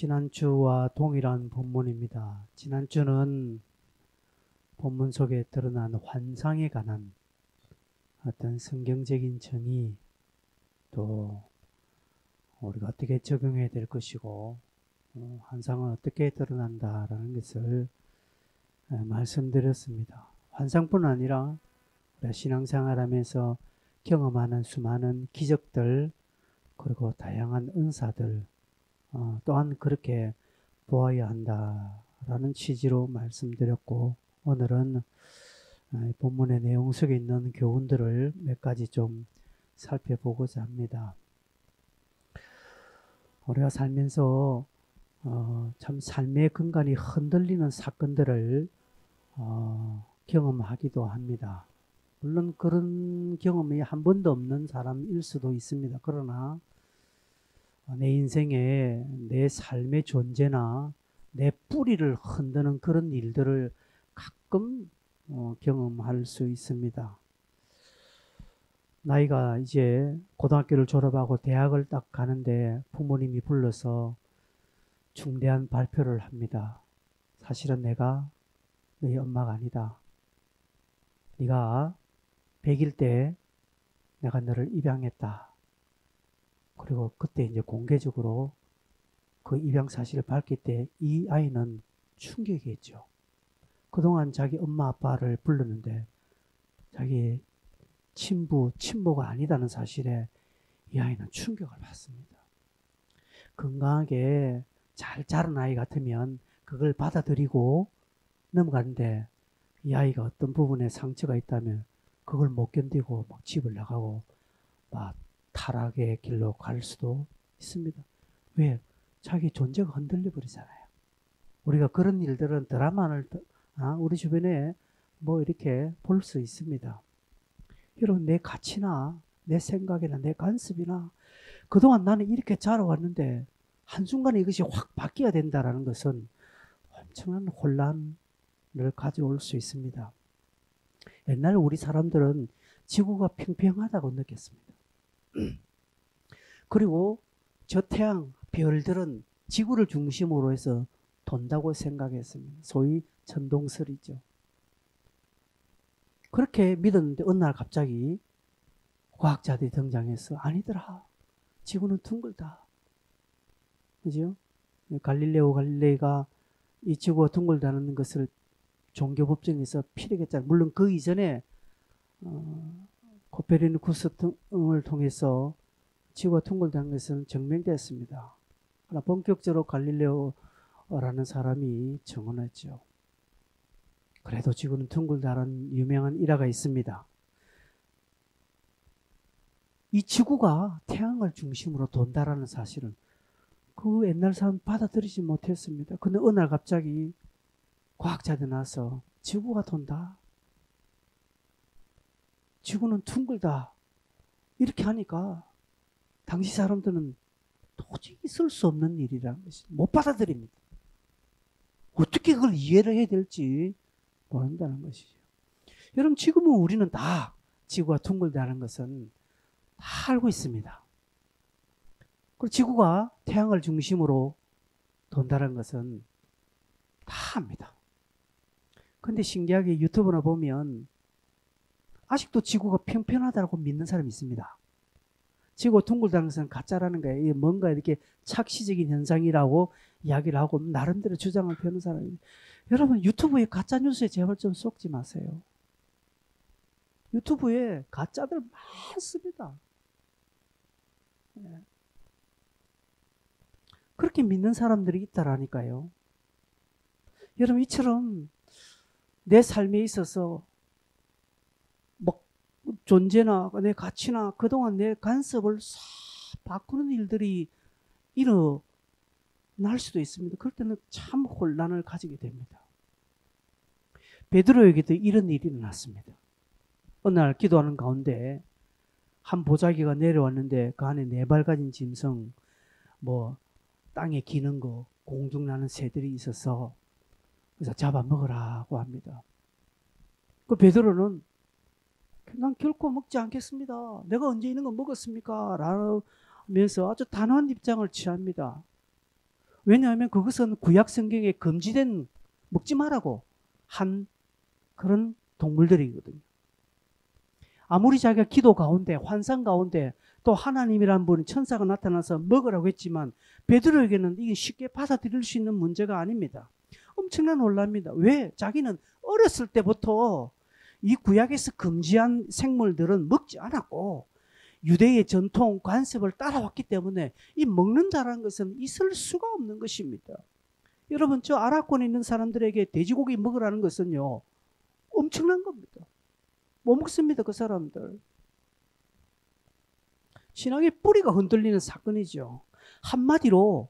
지난주와 동일한 본문입니다. 지난주는 본문 속에 드러난 환상에 관한 어떤 성경적인 정의, 또 우리가 어떻게 적용해야 될 것이고 환상은 어떻게 드러난다라는 것을 말씀드렸습니다. 환상뿐 아니라 우리가 신앙생활하면서 경험하는 수많은 기적들, 그리고 다양한 은사들 또한 그렇게 보아야 한다라는 취지로 말씀드렸고, 오늘은 본문의 내용 속에 있는 교훈들을 몇 가지 좀 살펴보고자 합니다. 우리가 살면서 참 삶의 근간이 흔들리는 사건들을 경험하기도 합니다. 물론 그런 경험이 한 번도 없는 사람일 수도 있습니다. 그러나 내 인생에 내 삶의 존재나 내 뿌리를 흔드는 그런 일들을 가끔 경험할 수 있습니다. 나이가 이제 고등학교를 졸업하고 대학을 딱 가는데 부모님이 불러서 중대한 발표를 합니다. 사실은 내가 너희 엄마가 아니다. 네가 100일 때 내가 너를 입양했다. 그리고 그때 이제 공개적으로 그 입양 사실을 밝힐 때 이 아이는 충격이었죠. 그동안 자기 엄마 아빠를 불렀는데 자기 친모가 아니다는 사실에 이 아이는 충격을 받습니다. 건강하게 잘 자란 아이 같으면 그걸 받아들이고 넘어가는데, 이 아이가 어떤 부분에 상처가 있다면 그걸 못 견디고 막 집을 나가고 막 타락의 길로 갈 수도 있습니다. 왜? 자기 존재가 흔들려 버리잖아요. 우리가 그런 일들은 드라마를 우리 주변에 뭐 이렇게 볼 수 있습니다. 여러분, 내 가치나 내 생각이나 내 관습이나 그동안 나는 이렇게 자라왔는데 한순간에 이것이 확 바뀌어야 된다는 것은 엄청난 혼란을 가져올 수 있습니다. 옛날 우리 사람들은 지구가 평평하다고 느꼈습니다. 그리고 저 태양, 별들은 지구를 중심으로 해서 돈다고 생각했습니다. 소위 천동설이죠. 그렇게 믿었는데 어느 날 갑자기 과학자들이 등장해서 아니더라. 지구는 둥글다. 그죠? 갈릴레오 갈릴레이가 이 지구가 둥글다는 것을 종교 법정에서 피력했잖아요. 물론 그 이전에 코페르니쿠스 등을 통해서 지구가 둥글다는 것은 증명됐습니다. 그러나 본격적으로 갈릴레오라는 사람이 증언했죠. 그래도 지구는 둥글다는 유명한 일화가 있습니다. 이 지구가 태양을 중심으로 돈다라는 사실은 그 옛날 사람 받아들이지 못했습니다. 근데 어느 날 갑자기 과학자들 나서 지구가 돈다, 지구는 둥글다, 이렇게 하니까 당시 사람들은 도저히 있을 수 없는 일이라는 것이 못 받아들입니다. 어떻게 그걸 이해를 해야 될지 모른다는 것이죠. 여러분, 지금은 우리는 다 지구가 둥글다는 것은 다 알고 있습니다. 그리고 지구가 태양을 중심으로 돈다는 것은 다 압니다. 근데 신기하게 유튜브나 보면 아직도 지구가 평평하다고 믿는 사람이 있습니다. 지구가 둥글다는 것은 가짜라는 거예요. 뭔가 이렇게 착시적인 현상이라고 이야기를 하고 나름대로 주장을 펴는 사람이. 여러분, 유튜브에 가짜 뉴스에 제발 좀 속지 마세요. 유튜브에 가짜들 많습니다. 그렇게 믿는 사람들이 있다라니까요. 여러분, 이처럼 내 삶에 있어서 뭐 존재나 내 가치나 그동안 내 간섭을 싹 바꾸는 일들이 일어날 수도 있습니다. 그럴 때는 참 혼란을 가지게 됩니다. 베드로에게도 이런 일이 일어났습니다. 어느 날 기도하는 가운데 한 보자기가 내려왔는데 그 안에 4발 가진 짐승, 뭐 땅에 기는 거, 공중나는 새들이 있어서 그래서 잡아먹으라고 합니다. 그 베드로는 난 결코 먹지 않겠습니다. 내가 언제 이런 거 먹었습니까? 라면서 아주 단호한 입장을 취합니다. 왜냐하면 그것은 구약 성경에 금지된 먹지 말라고 한 그런 동물들이거든요. 아무리 자기가 기도 가운데 환상 가운데 또 하나님이란 분이 천사가 나타나서 먹으라고 했지만 베드로에게는 이게 쉽게 받아들일 수 있는 문제가 아닙니다. 엄청난 혼란입니다. 왜? 자기는 어렸을 때부터 이 구약에서 금지한 생물들은 먹지 않았고 유대의 전통 관습을 따라왔기 때문에 이 먹는다라는 것은 있을 수가 없는 것입니다. 여러분, 저 아랍권에 있는 사람들에게 돼지고기 먹으라는 것은요, 엄청난 겁니다. 못 먹습니다, 그 사람들. 신앙의 뿌리가 흔들리는 사건이죠. 한마디로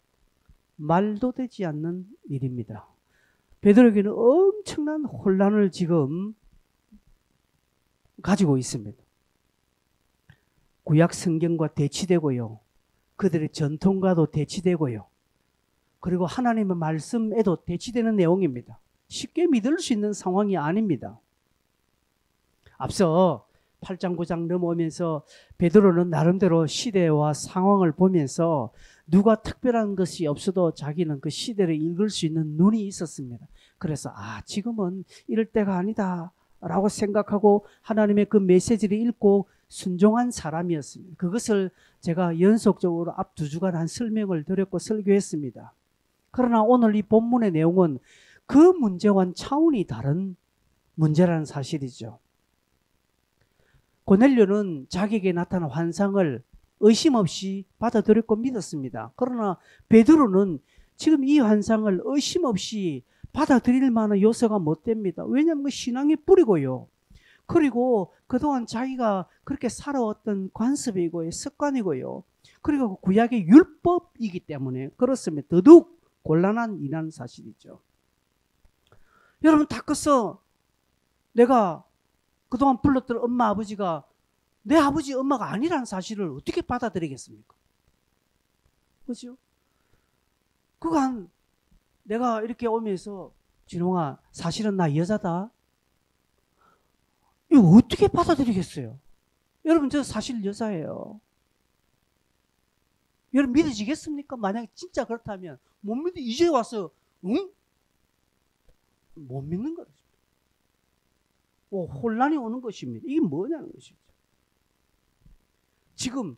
말도 되지 않는 일입니다. 베드로에게는 엄청난 혼란을 지금 가지고 있습니다. 구약 성경과 대치되고요. 그들의 전통과도 대치되고요. 그리고 하나님의 말씀에도 대치되는 내용입니다. 쉽게 믿을 수 있는 상황이 아닙니다. 앞서 8장 9장 넘어오면서 베드로는 나름대로 시대와 상황을 보면서 누가 특별한 것이 없어도 자기는 그 시대를 읽을 수 있는 눈이 있었습니다. 그래서 지금은 이럴 때가 아니다 라고 생각하고 하나님의 그 메시지를 읽고 순종한 사람이었습니다. 그것을 제가 연속적으로 앞 2주간 한 설명을 드렸고 설교했습니다. 그러나 오늘 이 본문의 내용은 그 문제와는 차원이 다른 문제라는 사실이죠. 고넬료는 자기에게 나타난 환상을 의심 없이 받아들였고 믿었습니다. 그러나 베드로는 지금 이 환상을 의심 없이 받아들일 만한 요소가 못 됩니다. 왜냐하면 그 신앙의 뿌리고요. 그리고 그동안 자기가 그렇게 살아왔던 관습이고요, 습관이고요. 그리고 구약의 율법이기 때문에 그렇습니다. 더더욱 곤란한 일이라는 사실이죠. 여러분, 다 컸어. 내가 그동안 불렀던 엄마 아버지가 내 아버지 엄마가 아니라는 사실을 어떻게 받아들이겠습니까? 그렇죠? 그간 내가 이렇게 오면서 진홍아, 사실은 나 여자다. 이거 어떻게 받아들이겠어요? 여러분, 저 사실 여자예요. 여러분, 믿어지겠습니까? 만약에 진짜 그렇다면 못 믿어. 이제 와서 응? 못 믿는 거죠. 혼란이 오는 것입니다. 이게 뭐냐는 것이죠. 지금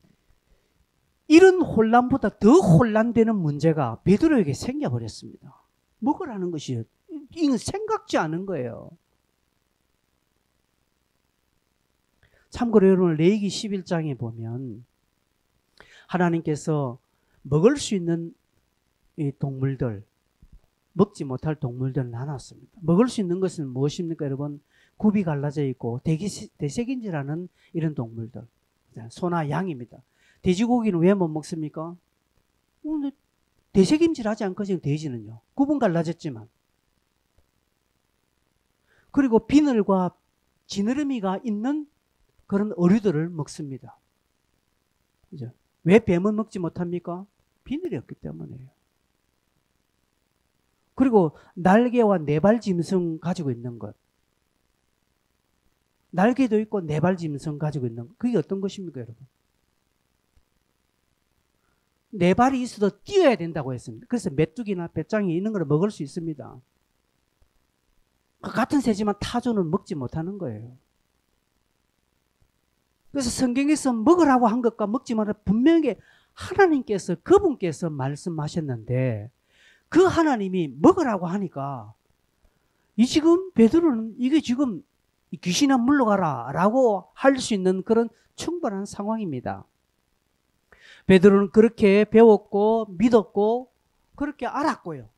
이런 혼란보다 더 혼란되는 문제가 베드로에게 생겨버렸습니다. 먹으라는 것이 이건 생각지 않은 거예요. 참고로 여러분, 레위기 11장에 보면 하나님께서 먹을 수 있는 이 동물들, 먹지 못할 동물들을 나눴습니다. 먹을 수 있는 것은 무엇입니까, 여러분? 굽이 갈라져 있고 대색인지라는 이런 동물들, 소나 양입니다. 돼지고기는 왜 못 먹습니까? 대색임질하지 않거든요. 돼지는요. 굽은 갈라졌지만. 그리고 비늘과 지느러미가 있는 그런 어류들을 먹습니다. 그죠? 왜 뱀은 먹지 못합니까? 비늘이 없기 때문이에요. 그리고 날개와 네발 짐승 가지고 있는 것. 날개도 있고 네발 짐승 가지고 있는 것. 그게 어떤 것입니까, 여러분? 네 발이 있어도 뛰어야 된다고 했습니다. 그래서 메뚜기나 배짱이 있는 걸 먹을 수 있습니다. 같은 새지만 타조는 먹지 못하는 거예요. 그래서 성경에서 먹으라고 한 것과 먹지 말라 분명히 하나님께서 그분께서 말씀하셨는데 그 하나님이 먹으라고 하니까 이 지금 베드로는 이게 지금 귀신아 물러가라 라고 할 수 있는 그런 충분한 상황입니다. 베드로는 그렇게 배웠고 믿었고 그렇게 알았고요.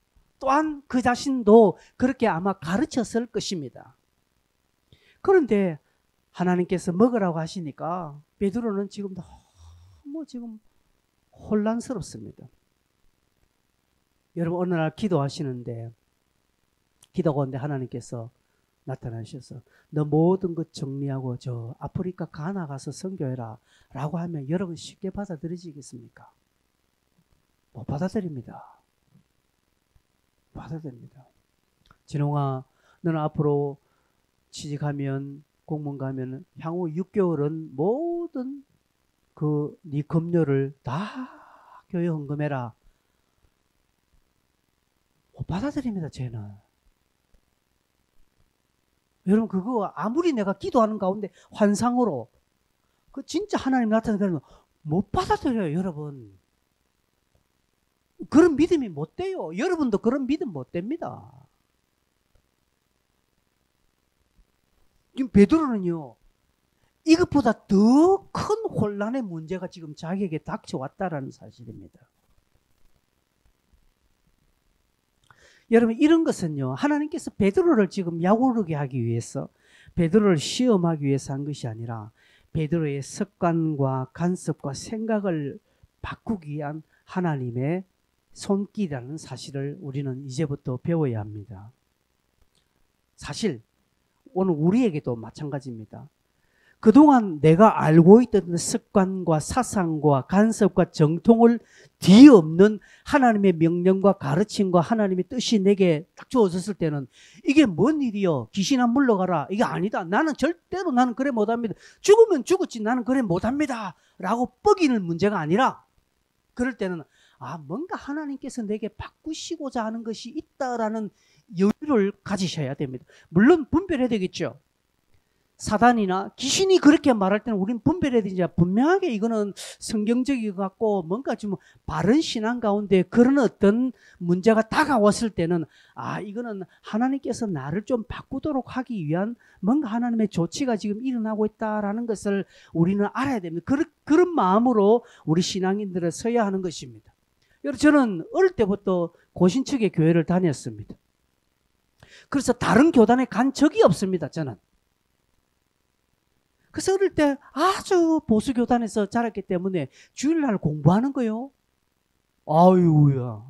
또한 그 자신도 그렇게 아마 가르쳤을 것입니다. 그런데 하나님께서 먹으라고 하시니까 베드로는 지금 너무 지금 혼란스럽습니다. 여러분, 어느 날 기도하시는데 기도 가운데 하나님께서 나타나셔서 너 모든 것 정리하고 저 아프리카 가나 가서 선교해라 라고 하면 여러분 쉽게 받아들이시겠습니까? 못 받아들입니다. 받아들입니다. 진홍아, 너는 앞으로 취직하면 공무원 가면 향후 6개월은 모든 그 네 급료를 다 교회 헌금해라. 못 받아들입니다, 쟤는. 여러분, 그거 아무리 내가 기도하는 가운데 환상으로 그 진짜 하나님 나타나면 못 받아들여요, 여러분. 그런 믿음이 못 돼요. 여러분도 그런 믿음 못 됩니다. 지금 베드로는요, 이것보다 더 큰 혼란의 문제가 지금 자기에게 닥쳐왔다라는 사실입니다. 여러분, 이런 것은요, 하나님께서 베드로를 지금 약오르게 하기 위해서, 베드로를 시험하기 위해서 한 것이 아니라 베드로의 습관과 간섭과 생각을 바꾸기 위한 하나님의 손길이라는 사실을 우리는 이제부터 배워야 합니다. 사실 오늘 우리에게도 마찬가지입니다. 그동안 내가 알고 있던 습관과 사상과 간섭과 정통을 뒤엎는 하나님의 명령과 가르침과 하나님의 뜻이 내게 딱 주어졌을 때는 이게 뭔 일이요? 귀신아 물러가라. 이게 아니다. 나는 절대로 나는 그래 못합니다. 죽으면 죽었지 나는 그래 못합니다. 라고 뻐기는 문제가 아니라 그럴 때는 뭔가 하나님께서 내게 바꾸시고자 하는 것이 있다라는 여유를 가지셔야 됩니다. 물론 분별해야 되겠죠. 사단이나 귀신이 그렇게 말할 때는 우리는 분별해야 되지. 분명하게 이거는 성경적이고 같고 뭔가 좀 바른 신앙 가운데 그런 어떤 문제가 다가왔을 때는 이거는 하나님께서 나를 좀 바꾸도록 하기 위한 뭔가 하나님의 조치가 지금 일어나고 있다라는 것을 우리는 알아야 됩니다. 그런 마음으로 우리 신앙인들은 서야 하는 것입니다. 여러분, 저는 어릴 때부터 고신측의 교회를 다녔습니다. 그래서 다른 교단에 간 적이 없습니다, 저는. 그래서 어릴 때 아주 보수교단에서 자랐기 때문에 주일날 공부하는 거요. 아유야,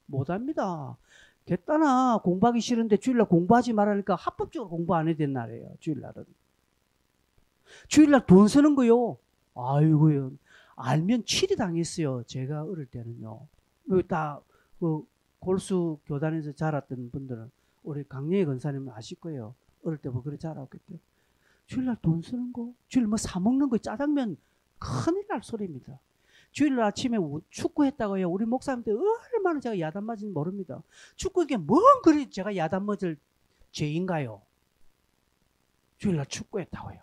못합니다. 됐다나 공부하기 싫은데 주일날 공부하지 말라니까 합법적으로 공부 안 해야 되는 날이에요, 주일날은. 주일날 돈 쓰는 거요. 아이고요. 알면 치리 당했어요, 제가 어릴 때는요. 다 골수 교단에서 자랐던 분들은 우리 강령의 권사님은 아실 거예요. 어릴 때부터 그래 자랐기 때문에. 주일날 돈 쓰는 거, 주일날 뭐 사먹는 거, 짜장면 큰일 날 소리입니다. 주일날 아침에 축구했다고 해요. 우리 목사님들 얼마나 제가 야단 맞은지 모릅니다. 축구 이게 뭔 그리 제가 야단 맞을 죄인가요? 주일날 축구했다고 해요.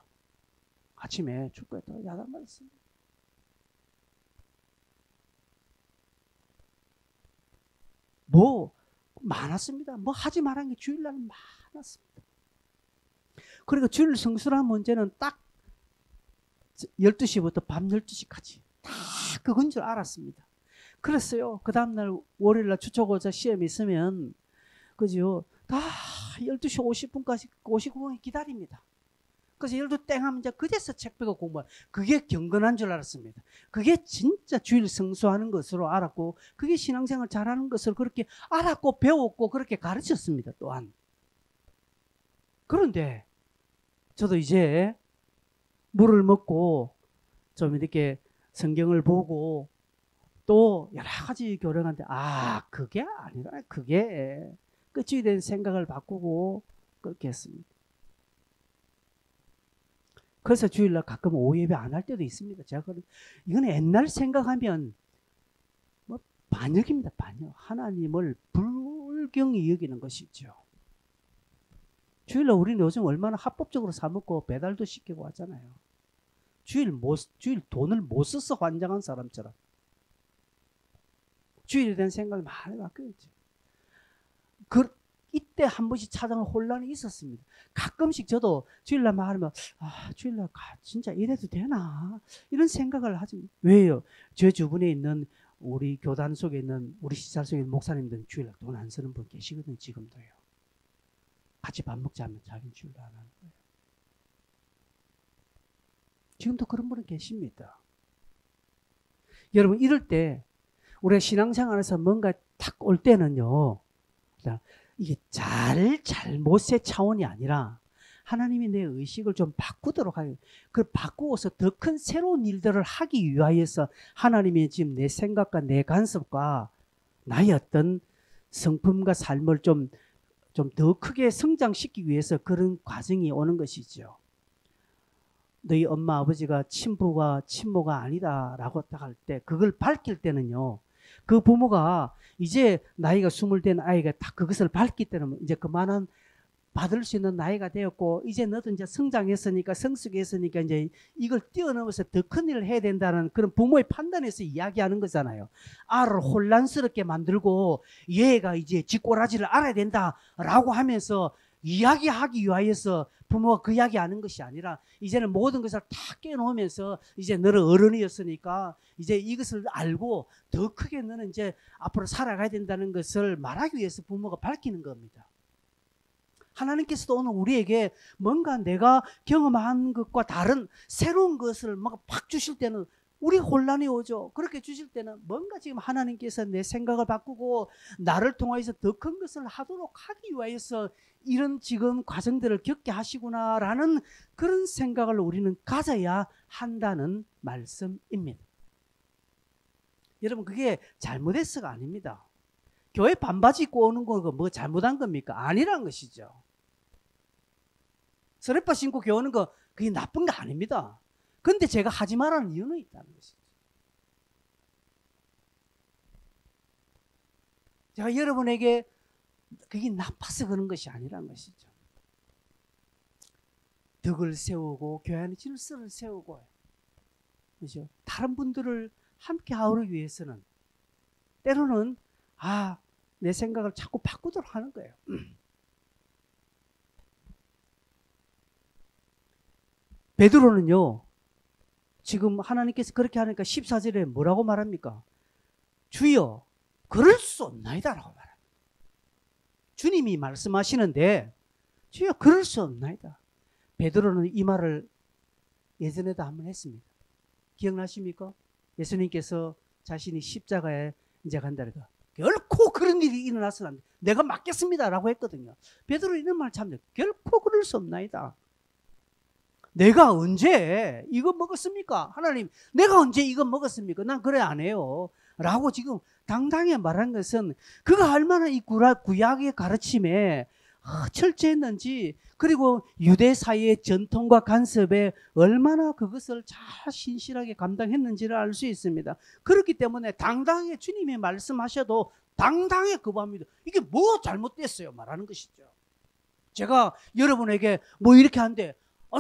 아침에 축구했다고 야단 맞았습니다. 뭐 많았습니다. 뭐 하지 말한 게 주일날 많았습니다. 그리고 주일 성수라는 문제는 딱 12시부터 밤 12시까지 다 그건 줄 알았습니다. 그랬어요. 그 다음날 월요일날 추초고사 시험이 있으면 그죠? 다 12시 50분까지 59분에 기다립니다. 그래서 12 땡 하면 이제 그제서 책 펴고 공부하는, 그게 경건한 줄 알았습니다. 그게 진짜 주일 성수하는 것으로 알았고 그게 신앙생활 잘하는 것으로 그렇게 알았고 배웠고 그렇게 가르쳤습니다. 또한. 그런데 저도 이제 물을 먹고 좀 이렇게 성경을 보고 또 여러 가지 교령한테 그게 아니라 그게 끝이 된 생각을 바꾸고 그렇게 했습니다. 그래서 주일날 가끔 오예배 안 할 때도 있습니다. 제가 이건 옛날 생각하면 뭐 반역입니다. 반역. 하나님을 불경히 여기는 것이죠. 주일날 우리는 요즘 얼마나 합법적으로 사먹고 배달도 시키고 하잖아요. 주일 돈을 못 써서 환장한 사람처럼. 주일에 대한 생각이 많이 바뀌었죠. 이때 한 번씩 찾아온 혼란이 있었습니다. 가끔씩 저도 주일날 말하면 주일날 진짜 이래도 되나? 이런 생각을 하지. 왜요? 제 주변에 있는 우리 교단 속에 있는 우리 시설 속에 있는 목사님들은 주일날 돈 안 쓰는 분 계시거든요. 지금도요. 같이 밥 먹자면 자기는 주일날 안 하는 거예요. 지금도 그런 분은 계십니다. 여러분, 이럴 때 우리가 신앙생활에서 뭔가 탁 올 때는요, 이게 잘못의 차원이 아니라 하나님이 내 의식을 좀 바꾸도록 하고, 그걸 바꾸어서 더 큰 새로운 일들을 하기 위하여서 하나님이 지금 내 생각과 내 간섭과 나의 어떤 성품과 삶을 좀 더 크게 성장시키기 위해서 그런 과정이 오는 것이죠. 너희 엄마 아버지가 친부가 친모가 아니다라고 딱 할 때, 그걸 밝힐 때는요, 그 부모가 이제 나이가 20된 아이가 다 그것을 밝기 때문에 이제 그만한 받을 수 있는 나이가 되었고, 이제 너도 이제 성장했으니까, 성숙했으니까 이제 이걸 뛰어넘어서 더 큰 일을 해야 된다는 그런 부모의 판단에서 이야기하는 거잖아요. 아를 혼란스럽게 만들고 얘가 이제 쥐꼬라지를 알아야 된다라고 하면서 이야기하기 위하여서 부모가 그 이야기하는 것이 아니라, 이제는 모든 것을 다 깨놓으면서 이제 너는 어른이었으니까 이제 이것을 알고 더 크게 너는 이제 앞으로 살아가야 된다는 것을 말하기 위해서 부모가 밝히는 겁니다. 하나님께서도 오늘 우리에게 뭔가 내가 경험한 것과 다른 새로운 것을 막 팍 주실 때는 우리 혼란이 오죠. 그렇게 주실 때는 뭔가 지금 하나님께서 내 생각을 바꾸고 나를 통하여서 더 큰 것을 하도록 하기 위해서 이런 지금 과정들을 겪게 하시구나라는 그런 생각을 우리는 가져야 한다는 말씀입니다. 여러분, 그게 잘못해서가 아닙니다. 교회 반바지 입고 오는 거 뭐 잘못한 겁니까? 아니란 것이죠. 스레빠 신고 교회 오는 거 그게 나쁜 거 아닙니다. 근데 제가 하지 말라는 이유는 있다는 것이죠. 제가 여러분에게 그게 나빠서 그런 것이 아니란 것이죠. 덕을 세우고 교회 안에 질서를 세우고, 그렇죠? 다른 분들을 함께 하기 위해서는 때로는 내 생각을 자꾸 바꾸도록 하는 거예요. 베드로는요, 지금 하나님께서 그렇게 하니까 14절에 뭐라고 말합니까? 주여, 그럴 수 없나이다라고 말합니다. 주님이 말씀하시는데 주여, 그럴 수 없나이다. 베드로는 이 말을 예전에도 한번 했습니다. 기억나십니까? 예수님께서 자신이 십자가에 이제 간다니까 결코 그런 일이 일어나서는 안 돼. 내가 맡겠습니다라고 했거든요. 베드로 이런 말 참, 결코 그럴 수 없나이다. 내가 언제 이거 먹었습니까? 하나님, 내가 언제 이거 먹었습니까? 난 그래 안 해요. 라고 지금 당당히 말한 것은 그가 얼마나 이 구약의 가르침에 철저했는지, 그리고 유대 사이의 전통과 간섭에 얼마나 그것을 잘 신실하게 감당했는지를 알 수 있습니다. 그렇기 때문에 당당하게 주님이 말씀하셔도 당당하게 거부합니다. 이게 뭐 잘못됐어요? 말하는 것이죠. 제가 여러분에게 뭐 이렇게 한데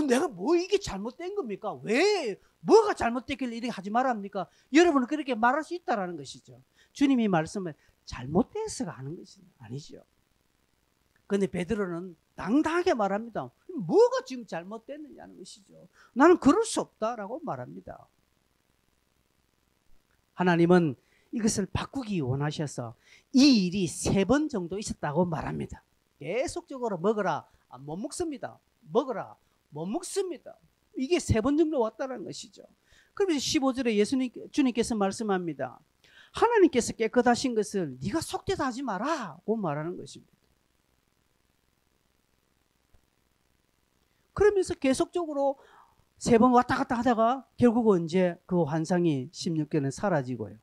내가 뭐 이게 잘못된 겁니까? 왜 뭐가 잘못됐길래 이렇게 하지 말합니까? 여러분은 그렇게 말할 수 있다라는 것이죠. 주님이 말씀을 잘못돼서가 하는 것이 아니죠. 그런데 베드로는 당당하게 말합니다. 뭐가 지금 잘못됐느냐는 것이죠. 나는 그럴 수 없다라고 말합니다. 하나님은 이것을 바꾸기 원하셔서 이 일이 3번 정도 있었다고 말합니다. 계속적으로 먹어라, 못 먹습니다. 먹어라, 못 먹습니다. 이게 3번 정도 왔다는 것이죠. 그러면서 15절에 주님께서 말씀합니다. 하나님께서 깨끗하신 것을 네가 속되다 하지 마라고 말하는 것입니다. 그러면서 계속적으로 3번 왔다 갔다 하다가 결국은 이제 그 환상이 16절에 사라지고요.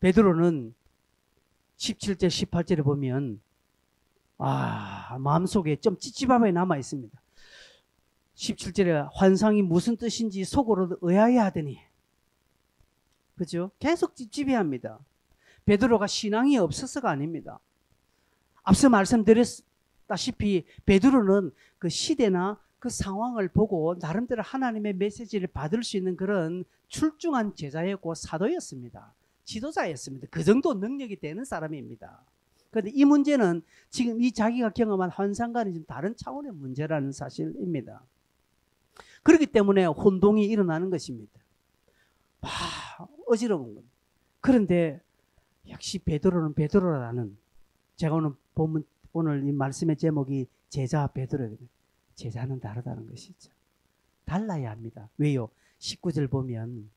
베드로는 17절 18절에 보면 마음속에 좀 찝찝함이 남아 있습니다. 17절에 환상이 무슨 뜻인지 속으로 의아해하더니, 그죠? 계속 찝찝해합니다. 베드로가 신앙이 없어서가 아닙니다. 앞서 말씀드렸다시피 베드로는 그 시대나 그 상황을 보고 나름대로 하나님의 메시지를 받을 수 있는 그런 출중한 제자였고 사도였습니다. 지도자였습니다. 그 정도 능력이 되는 사람입니다. 그런데 이 문제는 지금 이 자기가 경험한 환상과는 좀 다른 차원의 문제라는 사실입니다. 그렇기 때문에 혼동이 일어나는 것입니다. 어지러운 겁니다. 그런데 역시 베드로는 베드로라는, 제가 오늘 이 말씀의 제목이 제자 베드로입니다. 제자는 다르다는 것이죠. 달라야 합니다. 왜요? 19절 보면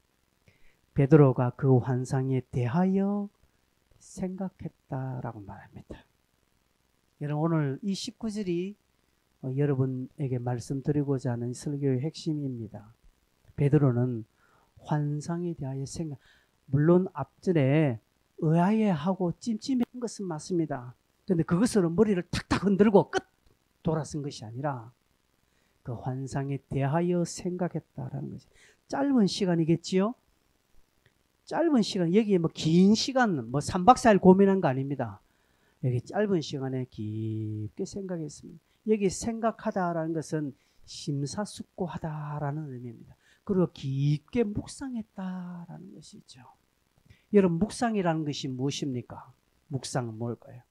베드로가 그 환상에 대하여 생각했다라고 말합니다. 여러분, 오늘 이 19절이 여러분에게 말씀드리고자 하는 설교의 핵심입니다. 베드로는 환상에 대하여 물론 앞전에 의아해하고 찜찜한 것은 맞습니다. 그런데 그것으로 머리를 탁탁 흔들고 끝 돌아선 것이 아니라 그 환상에 대하여 생각했다라는 것이 짧은 시간이겠지요. 짧은 시간, 여기에 뭐 긴 시간, 뭐 3박 4일 고민한 거 아닙니다. 여기 짧은 시간에 깊게 생각했습니다. 여기 생각하다라는 것은 심사숙고하다라는 의미입니다. 그리고 깊게 묵상했다라는 것이죠. 여러분, 묵상이라는 것이 무엇입니까? 묵상은 뭘까요?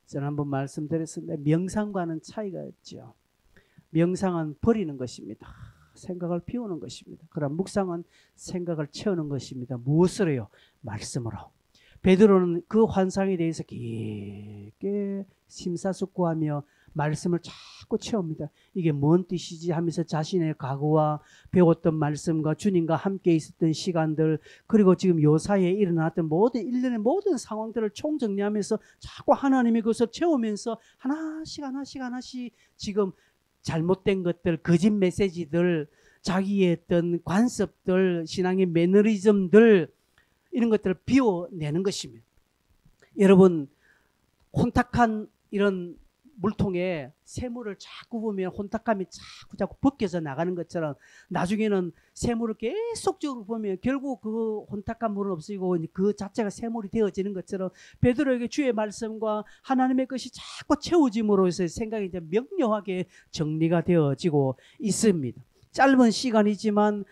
지난번 말씀드렸는데 명상과는 차이가 있죠. 명상은 버리는 것입니다. 생각을 비우는 것입니다. 그러나 묵상은 생각을 채우는 것입니다. 무엇으로요? 말씀으로. 베드로는 그 환상에 대해서 깊게 심사숙고하며 말씀을 자꾸 채웁니다. 이게 뭔 뜻이지 하면서 자신의 과거와 배웠던 말씀과 주님과 함께 있었던 시간들, 그리고 지금 요 사이에 일어났던 모든 일련의 모든 상황들을 총정리하면서 자꾸 하나님의 것을 채우면서 하나씩 지금 잘못된 것들, 거짓 메시지들, 자기의 어떤 관습들, 신앙의 매너리즘들, 이런 것들을 비워내는 것입니다. 여러분, 혼탁한 이런 물통에 새물을 자꾸 보면 혼탁함이 자꾸 벗겨져 나가는 것처럼 나중에는 새물을 계속적으로 보면 결국 그 혼탁한 물은 없어지고 그 자체가 새물이 되어지는 것처럼 베드로에게 주의 말씀과 하나님의 것이 자꾸 채워짐으로써 생각이 이제 명료하게 정리가 되어지고 있습니다. 짧은 시간이지만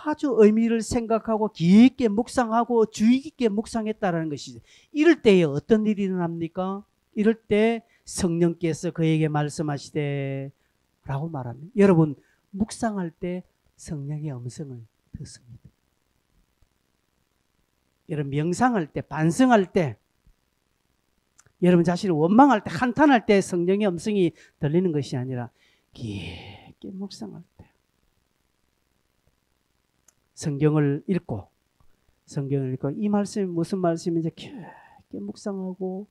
아주 의미를 생각하고 깊게 묵상하고 주의 깊게 묵상했다는 것이죠. 이럴 때에 어떤 일이 일어납니까? 이럴 때 성령께서 그에게 말씀하시되 라고 말합니다. 여러분, 묵상할 때 성령의 음성을 듣습니다. 여러분, 명상할 때, 반성할 때, 여러분 자신을 원망할 때, 한탄할 때 성령의 음성이 들리는 것이 아니라 깊게 묵상할 때, 성경을 읽고 이 말씀이 무슨 말씀인지 깊게 묵상하고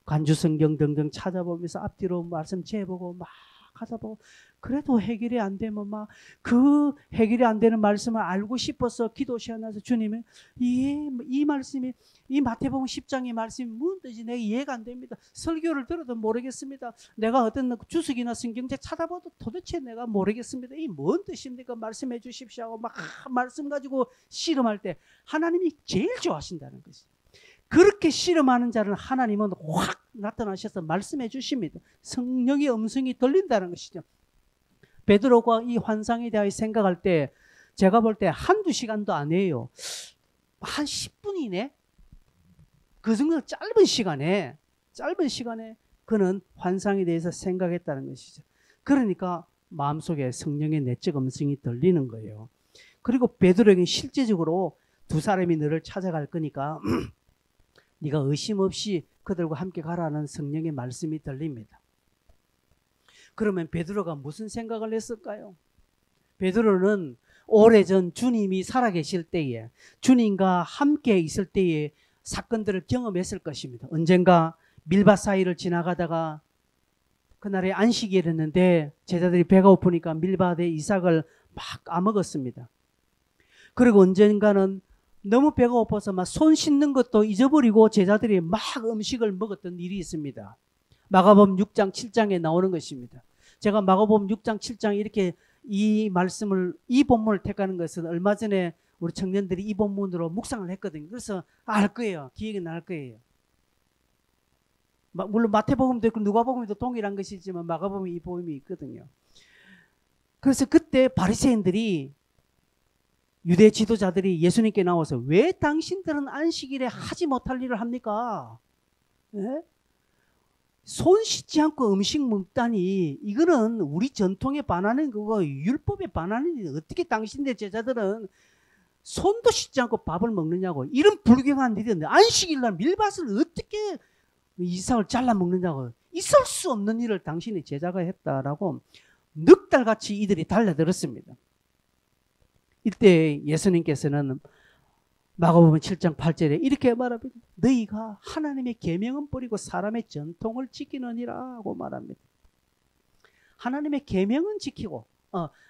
간주 성경 등등 찾아보면서 앞뒤로 말씀 재보고 막 하다 보고 그래도 해결이 안 되면 막 그 해결이 안 되는 말씀을 알고 싶어서 기도 시간에서 주님이 이 말씀이 이 마태복음 10장의 말씀이 무슨 뜻인지 내가 이해가 안 됩니다. 설교를 들어도 모르겠습니다. 내가 어떤 주석이나 성경책 찾아봐도 도대체 내가 모르겠습니다. 이 뭔 뜻입니까? 말씀해 주십시오 하고 막 말씀 가지고 씨름할 때 하나님이 제일 좋아하신다는 것이죠. 그렇게 씨름하는 자는 하나님은 확 나타나셔서 말씀해 주십니다. 성령의 음성이 들린다는 것이죠. 베드로가 이 환상에 대하여 생각할 때 제가 볼 때 한두 시간도 아니에요. 한 10분이네? 그 정도 짧은 시간에 그는 환상에 대해서 생각했다는 것이죠. 그러니까 마음속에 성령의 내적 음성이 들리는 거예요. 그리고 베드로에게 실제적으로 두 사람이 너를 찾아갈 거니까 네가 의심 없이 그들과 함께 가라는 성령의 말씀이 들립니다. 그러면 베드로가 무슨 생각을 했을까요? 베드로는 오래전 주님이 살아계실 때에 주님과 함께 있을 때의 사건들을 경험했을 것입니다. 언젠가 밀밭 사이를 지나가다가 그날에 안식일이었는데 제자들이 배가 고프니까 밀밭에 이삭을 막 까먹었습니다. 그리고 언젠가는 너무 배가 고파서 막 손 씻는 것도 잊어버리고 제자들이 막 음식을 먹었던 일이 있습니다. 마가복음 6장 7장에 나오는 것입니다. 제가 마가복음 6장 7장 이렇게 이 본문을 택하는 것은 얼마 전에 우리 청년들이 이 본문으로 묵상을 했거든요. 그래서 알 거예요. 기억이 날 거예요. 물론 마태복음도 있고 누가복음도 동일한 것이지만 마가복음에 이 복음이 있거든요. 그래서 그때 바리새인들이 유대 지도자들이 예수님께 나와서 왜 당신들은 안식일에 하지 못할 일을 합니까? 예? 손 씻지 않고 음식 먹다니 이거는 우리 전통에 반하는 거고 율법에 반하는 어떻게 당신들 제자들은 손도 씻지 않고 밥을 먹느냐고 이런 불경한 일인데 안식일날 밀밭을 어떻게 이삭을 잘라 먹느냐고 있을 수 없는 일을 당신의 제자가 했다라고 늑달같이 이들이 달려들었습니다. 이때 예수님께서는 마가복음 7장 8절에 이렇게 말합니다. 너희가 하나님의 계명은 버리고 사람의 전통을 지키느니라고 말합니다. 하나님의 계명은 지키고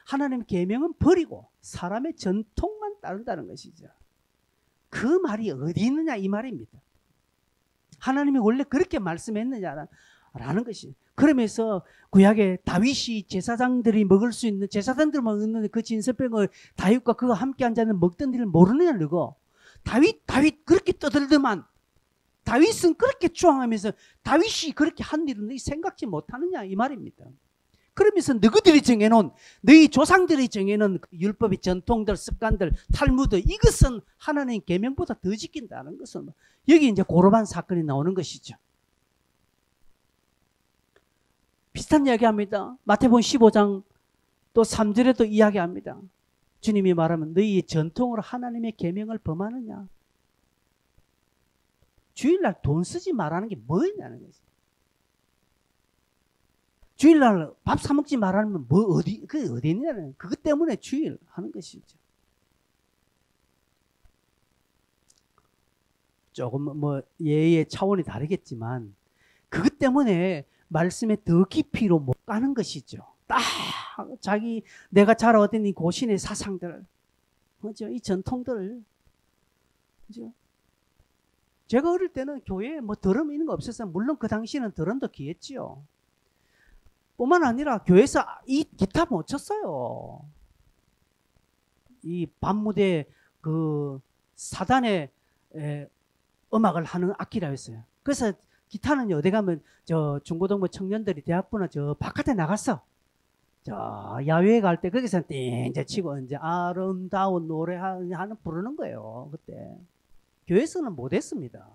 하나님의 계명은 버리고 사람의 전통만 따른다는 것이죠. 그 말이 어디 있느냐 이 말입니다. 하나님이 원래 그렇게 말씀했느냐라는 것이. 그러면서 구약에 다윗이 제사장들이 먹을 수 있는, 제사장들만 먹는 그 진설병을 다윗과 그가 함께 앉아는 먹던 일을 모르느냐 너고. 다윗 그렇게 떠들더만 다윗은 그렇게 주장하면서 다윗이 그렇게 한 일은 너희 생각지 못하느냐 이 말입니다. 그러면서 너희들이 정해놓은, 너희 조상들이 정해놓은 율법의 전통들, 습관들, 탈무드, 이것은 하나님 계명보다 더 지킨다는 것은 여기 이제 고르반 사건이 나오는 것이죠. 비슷한 이야기합니다. 마태복음 15장 또 3절에도 이야기합니다. 주님이 말하면 너희의 전통으로 하나님의 계명을 범하느냐. 주일날 돈 쓰지 말라는 게 뭐냐는 거지. 주일날 밥 사 먹지 말라는 뭐 어디 있냐는, 그것 때문에 주일 하는 것이죠. 조금 뭐 예의 차원이 다르겠지만 그것 때문에 말씀에 더 깊이로 못 가는 것이죠. 딱 자기 내가 자라왔던 이 고신의 사상들, 그죠? 이 전통들, 그죠? 제가 어릴 때는 교회에 뭐 더럼 이런 거 없었어요. 물론 그 당시에는 더럼도 귀했지요. 뿐만 아니라 교회에서 이 기타 못 쳤어요. 이 밤무대 그 사단의 음악을 하는 악기라 했어요. 그래서 기타는 어디 가면 저 중고등부 청년들이 대학부나 저 바깥에 나갔어. 저 야외에 갈 때 거기서 띵자 치고 이제 아름다운 노래 하는 부르는 거예요. 그때 교회에서는 못했습니다.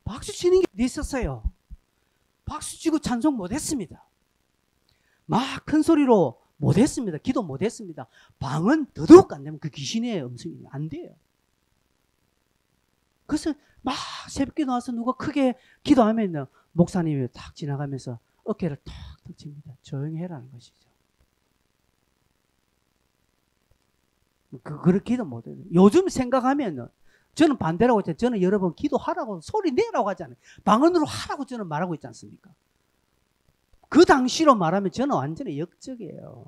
박수 치는 게 어디 있었어요? 박수 치고 찬송 못했습니다. 막 큰 소리로 못했습니다. 기도 못했습니다. 방은 더더욱 안 되면 그 귀신의 음성이 안 돼요. 그래서 막 새벽에 나와서 누가 크게 기도하면 목사님이 탁 지나가면서 어깨를 탁 칩니다. 조용히 해라는 것이죠. 그렇게 기도 못해요. 요즘 생각하면 저는 반대라고 했잖아요. 저는 여러 번 기도하라고 소리 내라고 하잖아요. 방언으로 하라고 저는 말하고 있지 않습니까? 그 당시로 말하면 저는 완전히 역적이에요.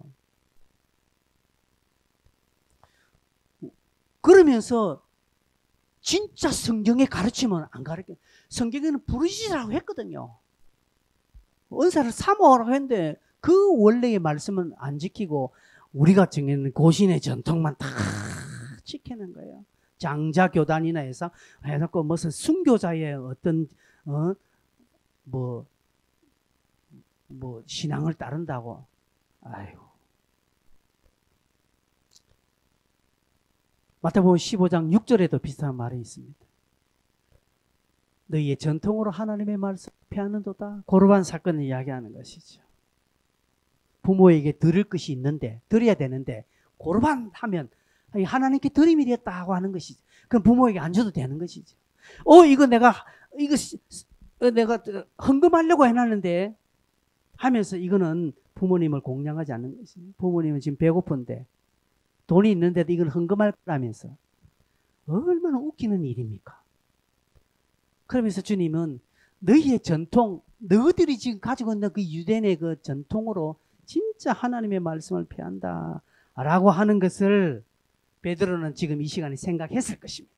그러면서 진짜 성경의 가르침은 안 가르쳐요. 성경에는 부르짖으라고 했거든요. 은사를 사모하라고 했는데 그 원래의 말씀은 안 지키고 우리가 정해놓은 고신의 전통만 다 지키는 거예요. 장자교단이나 해서 해놓고 무슨 순교자의 어떤 뭐 신앙을 따른다고. 아이고. 마태복음 15장 6절에도 비슷한 말이 있습니다. 너희의 전통으로 하나님의 말씀 피하는도다. 고르반 사건을 이야기하는 것이죠. 부모에게 드릴 것이 있는데, 드려야 되는데 고르반 하면 하나님께 드림이 되었다고 하는 것이죠. 그럼 부모에게 안 줘도 되는 것이죠. 이거 내가 헌금하려고 해놨는데 하면서 이거는 부모님을 공양하지 않는 것이죠. 부모님은 지금 배고픈데 돈이 있는데도 이걸 헌금할 거라면서 얼마나 웃기는 일입니까? 그러면서 주님은 너희의 전통, 너희들이 지금 가지고 있는 그 유대인의 그 전통으로 진짜 하나님의 말씀을 피한다 라고 하는 것을 베드로는 지금 이 시간에 생각했을 것입니다.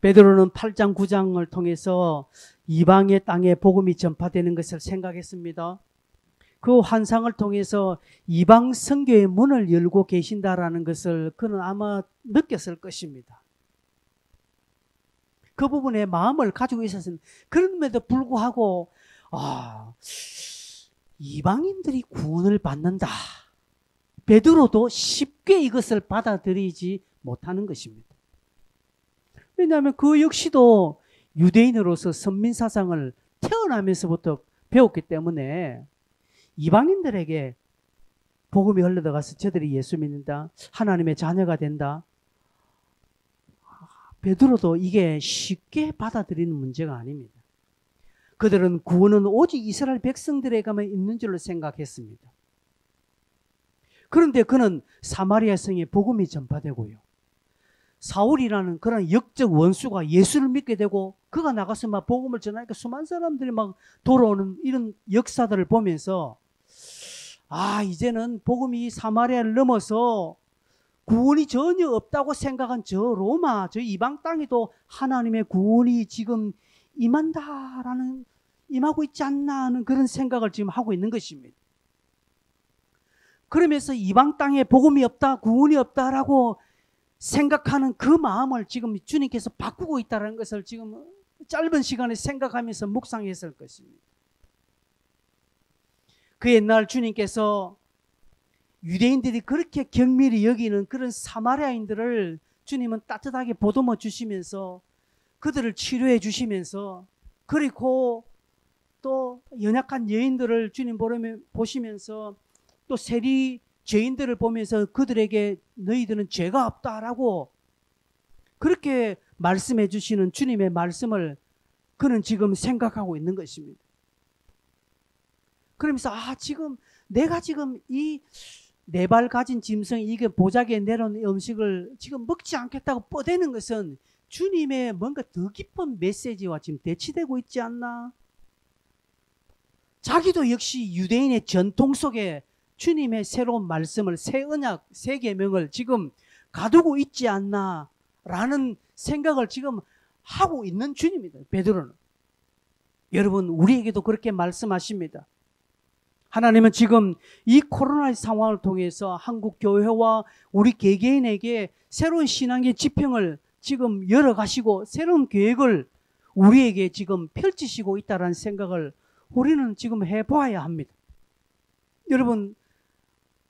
베드로는 8장 9장을 통해서 이방의 땅에 복음이 전파되는 것을 생각했습니다. 그 환상을 통해서 이방 선교의 문을 열고 계신다라는 것을 그는 아마 느꼈을 것입니다. 그 부분에 마음을 가지고 있었습니다. 그럼에도 불구하고 이방인들이 구원을 받는다. 베드로도 쉽게 이것을 받아들이지 못하는 것입니다. 왜냐하면 그 역시도 유대인으로서 선민사상을 태어나면서부터 배웠기 때문에 이방인들에게 복음이 흘러들어가서 저들이 예수 믿는다, 하나님의 자녀가 된다. 베드로도 이게 쉽게 받아들이는 문제가 아닙니다. 그들은 구원은 오직 이스라엘 백성들에게만 있는 줄로 생각했습니다. 그런데 그는 사마리아 성에 복음이 전파되고요. 사울이라는 그런 역적 원수가 예수를 믿게 되고 그가 나가서 막 복음을 전하니까 수많은 사람들이 막 돌아오는 이런 역사들을 보면서 이제는 복음이 사마리아를 넘어서 구원이 전혀 없다고 생각한 저 로마, 저 이방 땅에도 하나님의 구원이 지금 임한다라는 임하고 있지 않나 하는 그런 생각을 지금 하고 있는 것입니다. 그러면서 이방 땅에 복음이 없다, 구원이 없다라고 생각하는 그 마음을 지금 주님께서 바꾸고 있다는 것을 지금 짧은 시간에 생각하면서 묵상했을 것입니다. 그 옛날 주님께서 유대인들이 그렇게 경밀히 여기는 그런 사마리아인들을 주님은 따뜻하게 보듬어 주시면서 그들을 치료해 주시면서, 그리고 또 연약한 여인들을 주님 보시면서 또 세리 죄인들을 보면서 그들에게 너희들은 죄가 없다라고 그렇게 말씀해 주시는 주님의 말씀을 그는 지금 생각하고 있는 것입니다. 그러면서 지금 내가 지금 이 네 발 가진 짐승이 이게 보자기에 내려온 음식을 지금 먹지 않겠다고 뻗대는 것은 주님의 뭔가 더 깊은 메시지와 지금 대치되고 있지 않나? 자기도 역시 유대인의 전통 속에 주님의 새로운 말씀을, 새 언약, 새 계명을 지금 가두고 있지 않나라는 생각을 지금 하고 있는 주님입니다. 베드로는. 여러분, 우리에게도 그렇게 말씀하십니다. 하나님은 지금 이 코로나 상황을 통해서 한국 교회와 우리 개개인에게 새로운 신앙의 지평을 지금 열어가시고 새로운 계획을 우리에게 지금 펼치시고 있다는 생각을 우리는 지금 해봐야 합니다. 여러분,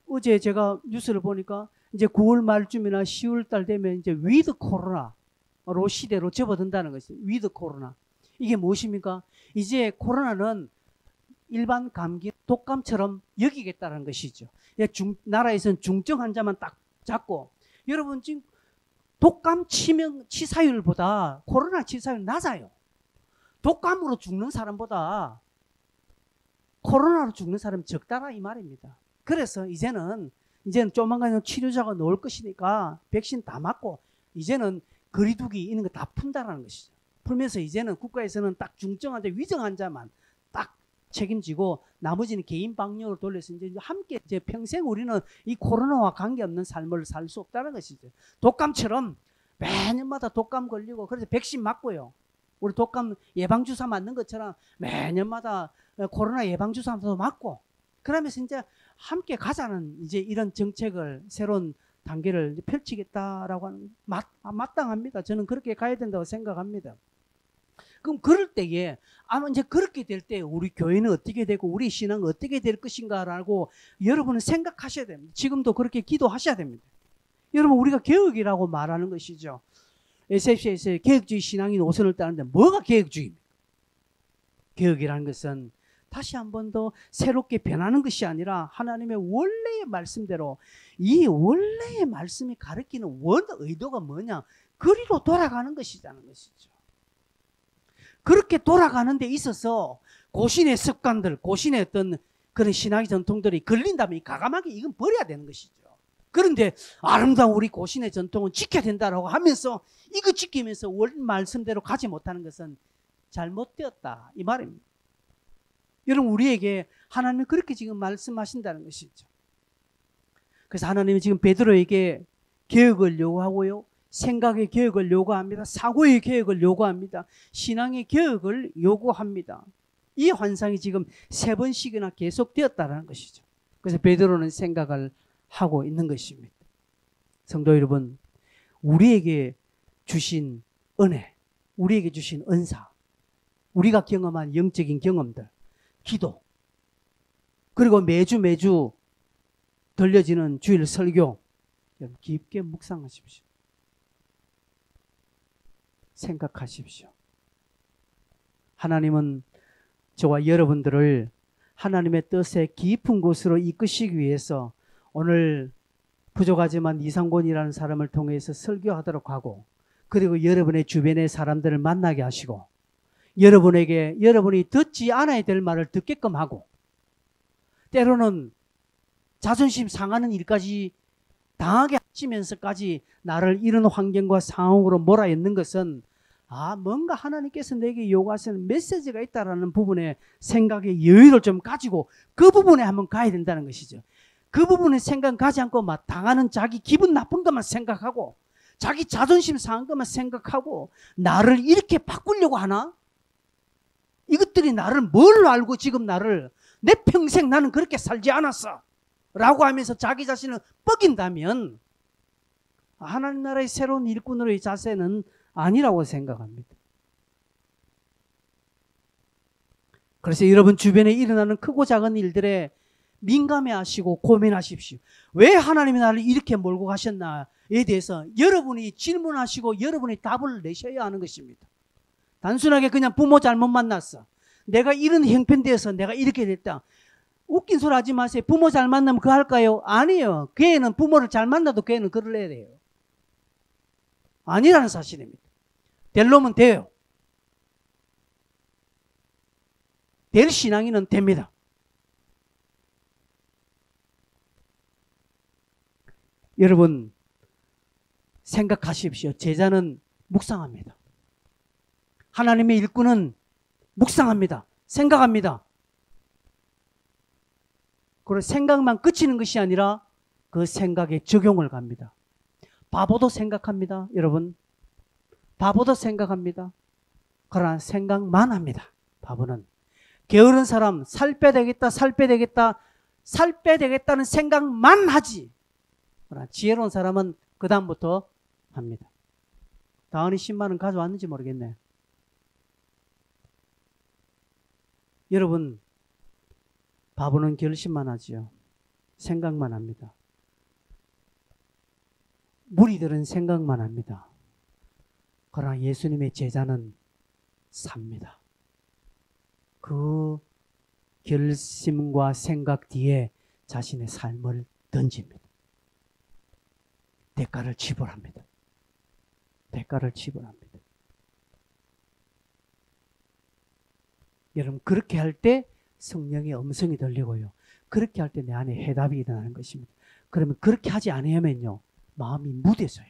어제 제가 뉴스를 보니까 이제 9월 말쯤이나 10월 달 되면 이제 위드 코로나로 시대로 접어든다는 것이에요. 위드 코로나. 이게 무엇입니까? 이제 코로나는 일반 감기, 독감처럼 여기겠다는 것이죠. 나라에서는 중증 환자만 딱 잡고, 여러분 지금 독감 치사율보다 코로나 치사율 낮아요. 독감으로 죽는 사람보다 코로나로 죽는 사람이 적다라 이 말입니다. 그래서 이제는 조만간 치료자가 나올 것이니까 백신 다 맞고 이제는 거리두기 이런 거 다 푼다라는 것이죠. 풀면서 이제는 국가에서는 딱 중증 환자, 위중 환자만 딱 책임지고 나머지는 개인 방역으로 돌려서 이제 함께 이제 평생 우리는 이 코로나와 관계없는 삶을 살 수 없다는 것이죠. 독감처럼 매년마다 독감 걸리고 그래서 백신 맞고요. 우리 독감 예방주사 맞는 것처럼 매년마다 코로나 예방주사도 맞고 그러면서 이제 함께 가자는 이제 이런 정책을 새로운 단계를 펼치겠다라고 하는 마땅합니다. 저는 그렇게 가야 된다고 생각합니다. 그럼 그럴 때에 아마 이제 그렇게 될 때 우리 교회는 어떻게 되고 우리 신앙은 어떻게 될 것인가라고 여러분은 생각하셔야 됩니다. 지금도 그렇게 기도하셔야 됩니다. 여러분, 우리가 개혁이라고 말하는 것이죠. SFC에서 개혁주의 신앙이 노선을 따는데 뭐가 개혁주의입니까? 개혁이라는 것은 다시 한 번 더 새롭게 변하는 것이 아니라 하나님의 원래의 말씀대로 이 원래의 말씀이 가르치는 원 의도가 뭐냐? 그리로 돌아가는 것이라는 것이죠. 그렇게 돌아가는 데 있어서 고신의 습관들, 고신의 어떤 그런 신앙의 전통들이 걸린다면 가감하게 이건 버려야 되는 것이죠. 그런데 아름다운 우리 고신의 전통은 지켜야 된다라고 하면서 이거 지키면서 원 말씀대로 가지 못하는 것은 잘못되었다 이 말입니다. 여러분, 우리에게 하나님이 그렇게 지금 말씀하신다는 것이죠. 그래서 하나님이 지금 베드로에게 개혁을 요구하고요, 생각의 개혁을 요구합니다. 사고의 개혁을 요구합니다. 신앙의 개혁을 요구합니다. 이 환상이 지금 3번씩이나 계속되었다는 것이죠. 그래서 베드로는 생각을 하고 있는 것입니다. 성도 여러분, 우리에게 주신 은혜, 우리에게 주신 은사, 우리가 경험한 영적인 경험들, 기도, 그리고 매주 들려지는 주일 설교, 여러분 깊게 묵상하십시오. 생각하십시오. 하나님은 저와 여러분들을 하나님의 뜻의 깊은 곳으로 이끄시기 위해서 오늘 부족하지만 이상곤이라는 사람을 통해서 설교하도록 하고, 그리고 여러분의 주변의 사람들을 만나게 하시고, 여러분이 듣지 않아야 될 말을 듣게끔 하고, 때로는 자존심 상하는 일까지 당하게 하시면서까지 나를 이런 환경과 상황으로 몰아넣는 것은 뭔가 하나님께서 내게 요구하시는 메시지가 있다라는 부분에 생각의 여유를 좀 가지고 그 부분에 한번 가야 된다는 것이죠. 그 부분에 생각 가지 않고 막 당하는 자기 기분 나쁜 것만 생각하고 자기 자존심 상한 것만 생각하고 나를 이렇게 바꾸려고 하나? 이것들이 나를 뭘 알고 지금 나를 내 평생 나는 그렇게 살지 않았어 라고 하면서 자기 자신을 뻐긴다면 하나님 나라의 새로운 일꾼으로의 자세는 아니라고 생각합니다. 그래서 여러분 주변에 일어나는 크고 작은 일들에 민감해하시고 고민하십시오. 왜 하나님이 나를 이렇게 몰고 가셨나에 대해서 여러분이 질문하시고 여러분이 답을 내셔야 하는 것입니다. 단순하게 그냥 부모 잘못 만났어. 내가 이런 형편되어서 내가 이렇게 됐다. 웃긴 소리 하지 마세요. 부모 잘 만나면 그거 할까요? 아니에요. 걔는 부모를 잘 만나도 걔는 그럴래야 돼요. 아니라는 사실입니다. 될 놈은 돼요. 될 신앙인은 됩니다. 여러분 생각하십시오. 제자는 묵상합니다. 하나님의 일꾼은 묵상합니다. 생각합니다. 그리고 생각만 그치는 것이 아니라 그 생각에 적용을 갑니다. 바보도 생각합니다. 여러분 바보도 생각합니다. 그러나 생각만 합니다. 바보는 게으른 사람 살 빼되겠다 살 빼되겠다 살 빼되겠다는 생각만 하지. 그러나 지혜로운 사람은 그 다음부터 합니다. 다은이 10만 원 가져왔는지 모르겠네. 여러분 바보는 결심만 하지요. 생각만 합니다. 무리들은 생각만 합니다. 그러나 예수님의 제자는 삽니다. 그 결심과 생각 뒤에 자신의 삶을 던집니다. 대가를 지불합니다. 대가를 지불합니다. 여러분 그렇게 할 때 성령의 음성이 들리고요. 그렇게 할 때 내 안에 해답이 일어나는 것입니다. 그러면 그렇게 하지 않으면요. 마음이 무뎌져요.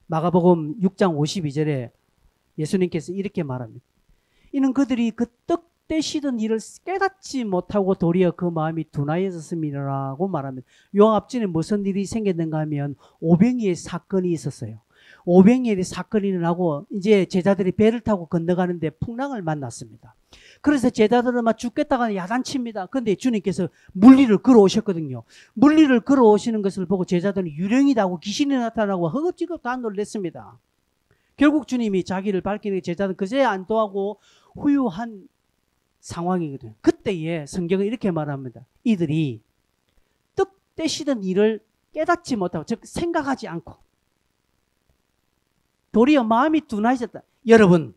마가복음 6장 52절에 예수님께서 이렇게 말합니다. 이는 그들이 그 떡 떼시던 일을 깨닫지 못하고 도리어 그 마음이 둔하여졌음이라고 말합니다. 요 앞전에 무슨 일이 생겼는가 하면 오병이의 사건이 있었어요. 오병이의 사건이 일어나고 이제 제자들이 배를 타고 건너가는데 풍랑을 만났습니다. 그래서 제자들은 막 죽겠다가 야단칩니다. 그런데 주님께서 물리를 걸어오셨거든요. 물리를 걸어오시는 것을 보고 제자들은 유령이다 고 귀신이 나타나고 허겁지겁 다 놀랐습니다. 결국 주님이 자기를 밝히는 제자들은 그제야 안도하고 후유한 상황이거든요. 그때에 성경은 이렇게 말합니다. 이들이 떡 떼시던 일을 깨닫지 못하고 즉 생각하지 않고 도리어 마음이 둔하셨다. 여러분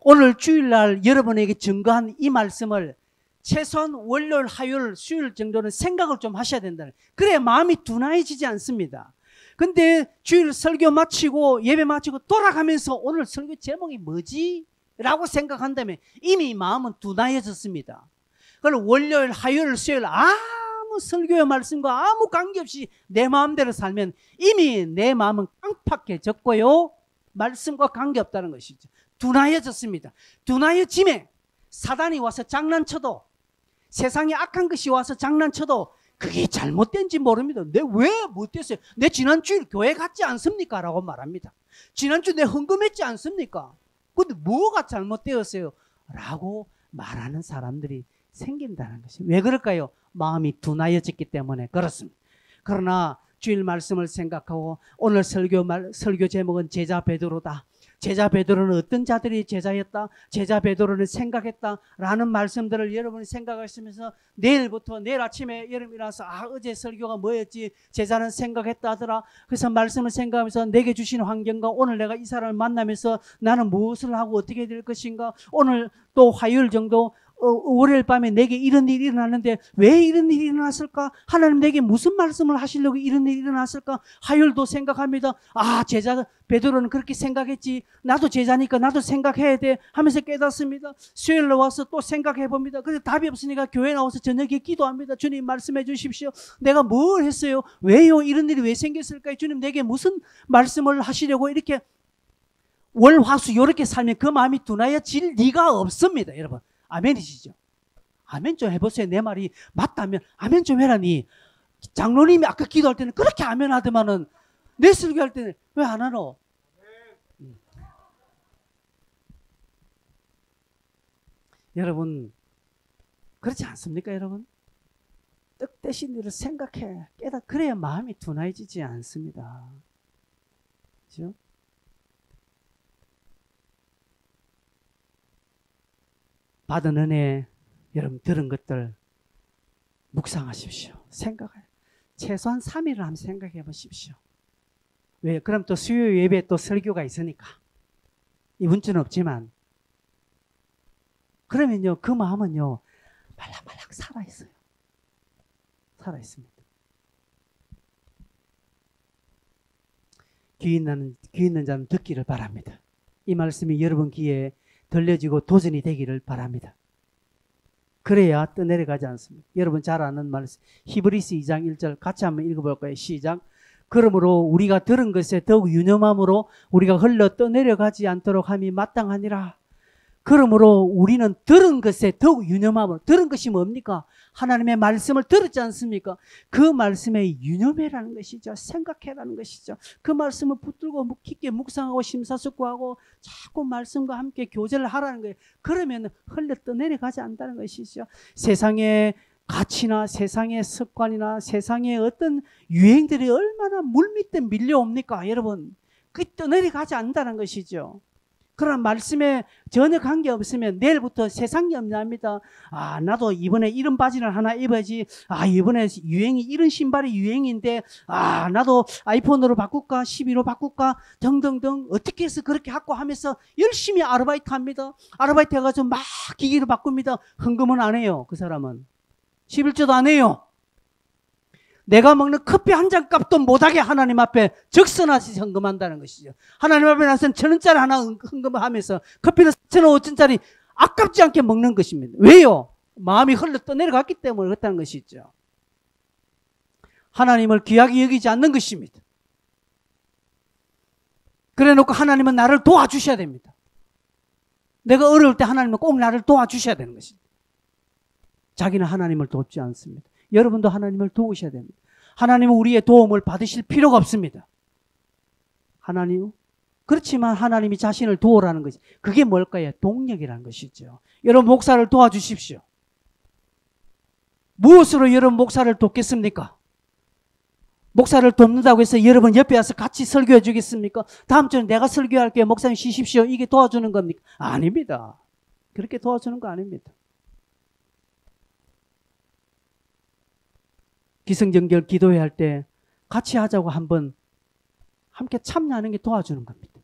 오늘 주일날 여러분에게 증거한 이 말씀을 최소한 월요일, 화요일, 수요일 정도는 생각을 좀 하셔야 된다. 그래야 마음이 둔해지지 않습니다. 근데 주일 설교 마치고 예배 마치고 돌아가면서 오늘 설교 제목이 뭐지? 라고 생각한다면 이미 마음은 둔해졌습니다. 그럼 월요일, 화요일, 수요일 아무 설교의 말씀과 아무 관계없이 내 마음대로 살면 이미 내 마음은 깡팍해졌고요. 말씀과 관계없다는 것이죠. 둔하여졌습니다. 둔하여짐에 사단이 와서 장난쳐도 세상에 악한 것이 와서 장난쳐도 그게 잘못된지 모릅니다. 내 왜 못됐어요? 내 지난주일 교회 갔지 않습니까? 라고 말합니다. 지난주 내 헌금했지 않습니까? 근데 뭐가 잘못되었어요? 라고 말하는 사람들이 생긴다는 것이 왜 그럴까요? 마음이 둔하여졌기 때문에 그렇습니다. 그러나 주일 말씀을 생각하고 오늘 설교 제목은 제자 베드로다. 제자 베드로는 어떤 자들이 제자였다? 제자 베드로는 생각했다라는 말씀들을 여러분이 생각하시면서 내일부터 내일 아침에 여러분 일어나서 어제 설교가 뭐였지? 제자는 생각했다 하더라. 그래서 말씀을 생각하면서 내게 주신 환경과 오늘 내가 이 사람을 만나면서 나는 무엇을 하고 어떻게 될 것인가? 오늘 또 화요일 정도 월요일 밤에 내게 이런 일이 일어났는데 왜 이런 일이 일어났을까? 하나님 내게 무슨 말씀을 하시려고 이런 일이 일어났을까? 화요일도 생각합니다. 제자 베드로는 그렇게 생각했지. 나도 제자니까 나도 생각해야 돼 하면서 깨닫습니다. 수요일에 와서 또 생각해 봅니다. 그런데 답이 없으니까 교회 나와서 저녁에 기도합니다. 주님 말씀해 주십시오. 내가 뭘 했어요? 왜요? 이런 일이 왜 생겼을까요? 주님 내게 무슨 말씀을 하시려고 이렇게 월, 화, 수 이렇게 살면 그 마음이 둔하여질 리가 없습니다. 여러분 아멘이시죠? 아멘 좀 해보세요. 내 말이 맞다면 아멘 좀 해라니. 장로님이 아까 기도할 때는 그렇게 아멘 하더만은 내 설교할 때는 왜 안 하노? 여러분 그렇지 않습니까 여러분? 뜻대신 일을 생각해 그래야 마음이 둔해지지 않습니다. 그렇죠? 받은 은혜 여러분 들은 것들 묵상하십시오. 생각해. 최소한 3일을 한번 생각해 보십시오. 왜? 그럼 또 수요 예배 또 설교가 있으니까. 이번 주는 없지만. 그러면요, 그 마음은요, 말랑말랑 살아있어요. 살아있습니다. 귀 있는 자는 듣기를 바랍니다. 이 말씀이 여러분 귀에 들려지고 도전이 되기를 바랍니다. 그래야 떠내려가지 않습니다. 여러분 잘 아는 말씀 히브리서 2장 1절 같이 한번 읽어볼까요? 시작. 그러므로 우리가 들은 것에 더욱 유념함으로 우리가 흘러 떠내려가지 않도록 함이 마땅하니라. 그러므로 우리는 들은 것에 더욱 유념함으로. 들은 것이 뭡니까? 하나님의 말씀을 들었지 않습니까? 그 말씀에 유념해라는 것이죠. 생각해라는 것이죠. 그 말씀을 붙들고 깊게 묵상하고 심사숙고하고 자꾸 말씀과 함께 교제를 하라는 거예요. 그러면 흘러 떠내려가지 않는다는 것이죠. 세상의 가치나 세상의 습관이나 세상의 어떤 유행들이 얼마나 물밑에 밀려옵니까? 여러분, 그 떠내려가지 않는다는 것이죠. 그러나 말씀에 전혀 관계없으면 내일부터 세상 염려합니다. 아, 나도 이번에 이런 바지를 하나 입어야지. 아, 이번에 유행이 이런 신발이 유행인데 아, 나도 아이폰으로 바꿀까 12로 바꿀까 등등등 어떻게 해서 그렇게 하고 하면서 열심히 아르바이트 합니다. 아르바이트 해가지고 막 기기를 바꿉니다. 헌금은 안 해요. 그 사람은 11조도 안 해요. 내가 먹는 커피 한 잔 값도 못하게 하나님 앞에 적선하시 헌금한다는 것이죠. 하나님 앞에 나서는 1,000원짜리 하나 헌금하면서 커피는 4,000원, 5,000원짜리 아깝지 않게 먹는 것입니다. 왜요? 마음이 흘러 떠내려갔기 때문에 그렇다는 것이죠. 하나님을 귀하게 여기지 않는 것입니다. 그래 놓고 하나님은 나를 도와주셔야 됩니다. 내가 어려울 때 하나님은 꼭 나를 도와주셔야 되는 것입니다. 자기는 하나님을 돕지 않습니다. 여러분도 하나님을 도우셔야 됩니다. 하나님은 우리의 도움을 받으실 필요가 없습니다. 하나님, 그렇지만 하나님이 자신을 도우라는 것이 그게 뭘까요? 동력이라는 것이죠. 여러분 목사를 도와주십시오. 무엇으로 여러분 목사를 돕겠습니까? 목사를 돕는다고 해서 여러분 옆에 와서 같이 설교해 주겠습니까? 다음 주는 내가 설교할게요. 목사님 쉬십시오. 이게 도와주는 겁니까? 아닙니다. 그렇게 도와주는 거 아닙니다. 기승전결 기도회 할 때 같이 하자고 한번 함께 참여하는 게 도와주는 겁니다.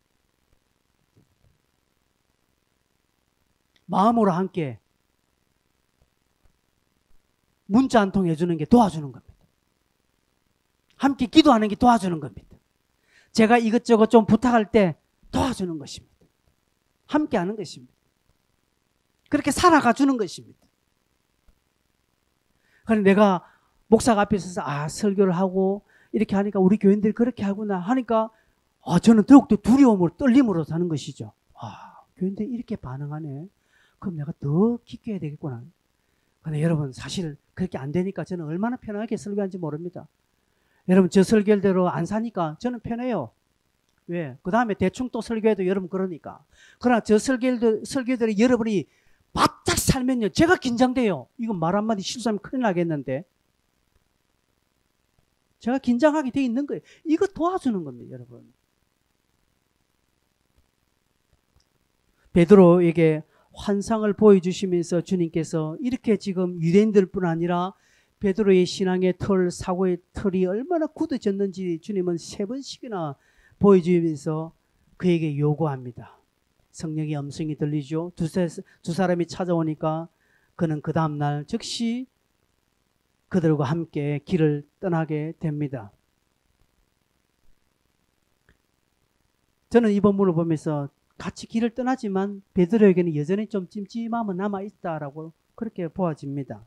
마음으로 함께 문자 한 통 해주는 게 도와주는 겁니다. 함께 기도하는 게 도와주는 겁니다. 제가 이것저것 좀 부탁할 때 도와주는 것입니다. 함께 하는 것입니다. 그렇게 살아가 주는 것입니다. 그래서 내가 목사가 앞에 서서 설교를 하고 이렇게 하니까 우리 교인들이 그렇게 하구나 하니까 저는 더욱더 두려움으로 떨림으로 사는 것이죠. 교인들이 이렇게 반응하네. 그럼 내가 더 깊게 해야 되겠구나. 근데 여러분 사실 그렇게 안 되니까 저는 얼마나 편하게 설교하는지 모릅니다. 여러분 저 설교대로 안 사니까 저는 편해요. 왜? 그 다음에 대충 또 설교해도 여러분 그러니까. 그러나 저 설교대로 여러분이 바짝 살면요 제가 긴장돼요. 이건 말 한마디 실수하면 큰일 나겠는데. 제가 긴장하게 돼 있는 거예요. 이거 도와주는 겁니다, 여러분. 베드로에게 환상을 보여주시면서 주님께서 이렇게 지금 유대인들뿐 아니라 베드로의 신앙의 틀, 사고의 틀이 얼마나 굳어졌는지 주님은 3번씩이나 보여주면서 그에게 요구합니다. 성령의 음성이 들리죠. 두 사람이 찾아오니까 그는 그 다음날 즉시 그들과 함께 길을 떠나게 됩니다. 저는 이 본문을 보면서 같이 길을 떠나지만 베드로에게는 여전히 좀 찜찜함은 남아있다라고 그렇게 보아집니다.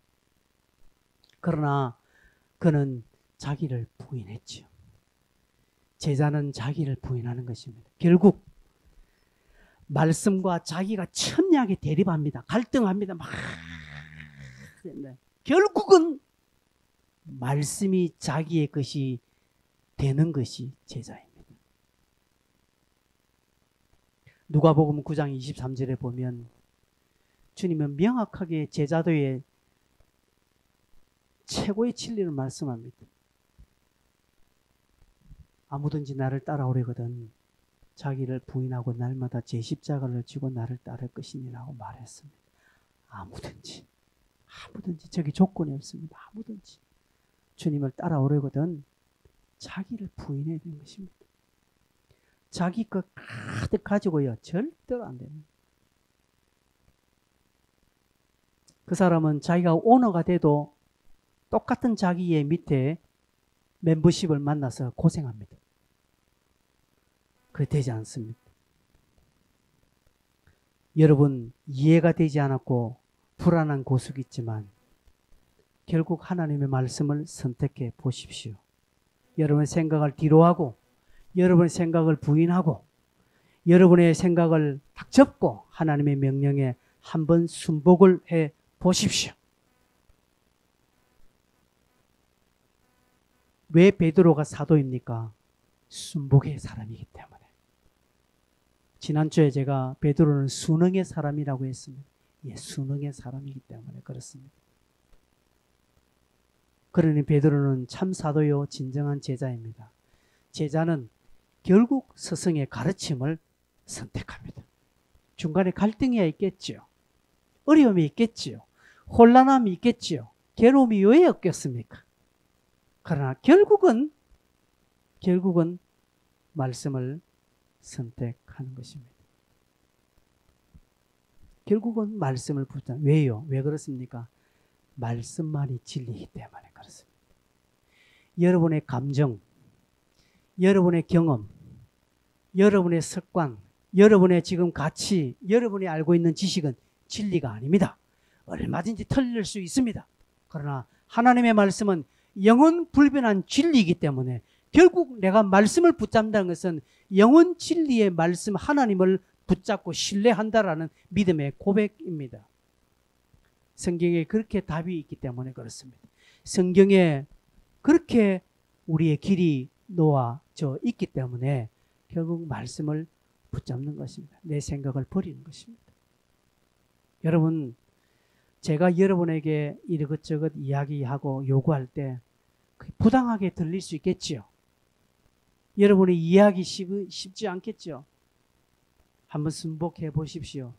그러나 그는 자기를 부인했죠. 제자는 자기를 부인하는 것입니다. 결국 말씀과 자기가 첨예하게 대립합니다. 갈등합니다. 막 결국은 말씀이 자기의 것이 되는 것이 제자입니다. 누가복음 9장 23절에 보면 주님은 명확하게 제자도의 최고의 진리를 말씀합니다. 아무든지 나를 따라오려거든 자기를 부인하고 날마다 제 십자가를 지고 나를 따를 것이니라고 말했습니다. 아무든지 저기 조건이 없습니다. 아무든지 주님을 따라오려거든 자기를 부인해야 되는 것입니다. 자기 것 가득 가지고요 절대로 안 됩니다. 그 사람은 자기가 오너가 돼도 똑같은 자기의 밑에 멤버십을 만나서 고생합니다. 그게 되지 않습니다. 여러분 이해가 되지 않았고 불안한 고속이 있지만 결국 하나님의 말씀을 선택해 보십시오. 여러분의 생각을 뒤로하고 여러분의 생각을 부인하고 여러분의 생각을 딱 접고 하나님의 명령에 한번 순복을 해 보십시오. 왜 베드로가 사도입니까? 순복의 사람이기 때문에. 지난주에 제가 베드로는 순응의 사람이라고 했습니다. 예, 순응의 사람이기 때문에 그렇습니다. 그러니 베드로는 참 사도요 진정한 제자입니다. 제자는 결국 스승의 가르침을 선택합니다. 중간에 갈등이 있겠지요. 어려움이 있겠지요. 혼란함이 있겠지요. 괴로움이 왜 없겠습니까? 그러나 결국은 말씀을 선택하는 것입니다. 결국은 말씀을 붙잡. 왜요? 왜 그렇습니까? 말씀만이 진리이기 때문에 그렇습니다. 여러분의 감정, 여러분의 경험, 여러분의 습관, 여러분의 지금 가치, 여러분이 알고 있는 지식은 진리가 아닙니다. 얼마든지 틀릴 수 있습니다. 그러나 하나님의 말씀은 영원 불변한 진리이기 때문에 결국 내가 말씀을 붙잡는다는 것은 영원 진리의 말씀 하나님을 붙잡고 신뢰한다라는 믿음의 고백입니다. 성경에 그렇게 답이 있기 때문에 그렇습니다. 성경에 그렇게 우리의 길이 놓아져 있기 때문에 결국 말씀을 붙잡는 것입니다. 내 생각을 버리는 것입니다. 여러분, 제가 여러분에게 이것저것 이야기하고 요구할 때 부당하게 들릴 수 있겠지요. 여러분이 이해하기 쉽지 않겠죠. 한번 순복해 보십시오.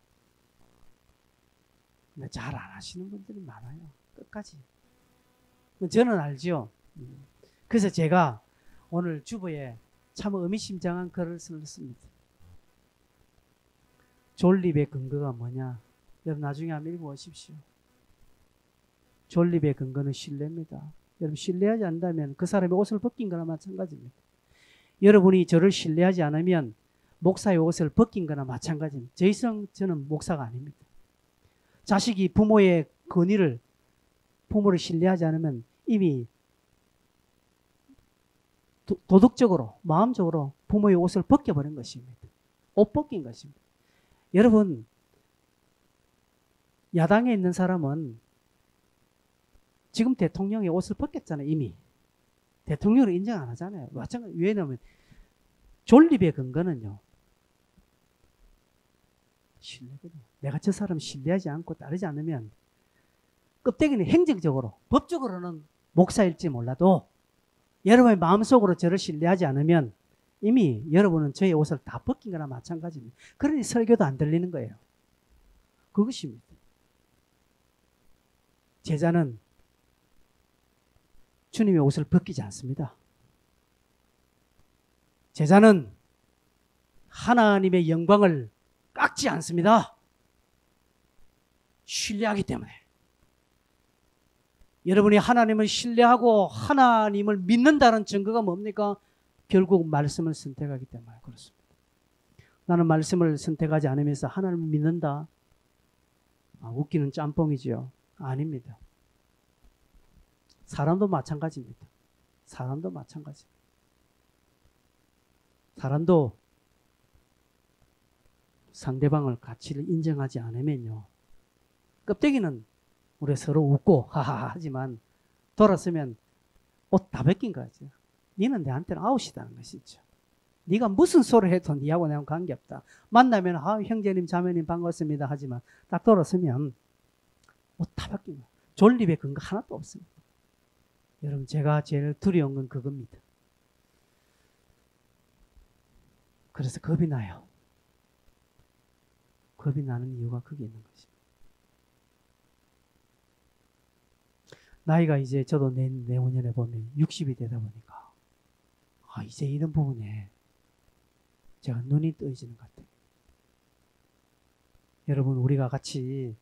잘 안 하시는 분들이 많아요. 끝까지. 저는 알죠. 그래서 제가 오늘 주보에 참 의미심장한 글을 썼습니다. 존립의 근거가 뭐냐? 여러분 나중에 한번 읽어보십시오. 존립의 근거는 신뢰입니다. 여러분 신뢰하지 않는다면 그 사람의 옷을 벗긴 거나 마찬가지입니다. 여러분이 저를 신뢰하지 않으면 목사의 옷을 벗긴 거나 마찬가지입니다. 더 이상 저는 목사가 아닙니다. 자식이 부모의 권위를 부모를 신뢰하지 않으면 이미 도덕적으로 마음적으로 부모의 옷을 벗겨버린 것입니다. 옷 벗긴 것입니다. 여러분 야당에 있는 사람은 지금 대통령의 옷을 벗겼잖아요. 이미 대통령을 인정 안 하잖아요. 마찬가지. 왜냐하면 존립의 근거는요 신뢰거든요. 내가 저 사람 신뢰하지 않고 따르지 않으면 껍데기는 행정적으로 법적으로는 목사일지 몰라도 여러분의 마음속으로 저를 신뢰하지 않으면 이미 여러분은 저의 옷을 다 벗긴 거나 마찬가지입니다. 그러니 설교도 안 들리는 거예요. 그것입니다. 제자는 주님의 옷을 벗기지 않습니다. 제자는 하나님의 영광을 깎지 않습니다. 신뢰하기 때문에. 여러분이 하나님을 신뢰하고 하나님을 믿는다는 증거가 뭡니까? 결국 말씀을 선택하기 때문에 그렇습니다. 나는 말씀을 선택하지 않으면서 하나님을 믿는다. 웃기는 짬뽕이지요. 아닙니다. 사람도 마찬가지입니다. 사람도 마찬가지입니다. 사람도 상대방을 가치를 인정하지 않으면요. 껍데기는 우리 서로 웃고 하하 하지만 돌았으면 옷 다 벗긴 거죠. 니는 내한테는 아웃이다는 것이죠. 네가 무슨 소리를 해도 네하고 내하고 관계없다. 만나면 형제님 자매님 반갑습니다 하지만 딱 돌아서면 옷 다 바뀐 거야. 존립의 근거 하나도 없습니다. 여러분 제가 제일 두려운 건 그겁니다. 그래서 겁이 나요. 겁이 나는 이유가 거기 있는 것입니다. 나이가 이제 저도 내후년에 보면 60이 되다 보니까 이제 이런 부분에 제가 눈이 떠지는 것 같아요. 여러분 우리가 같이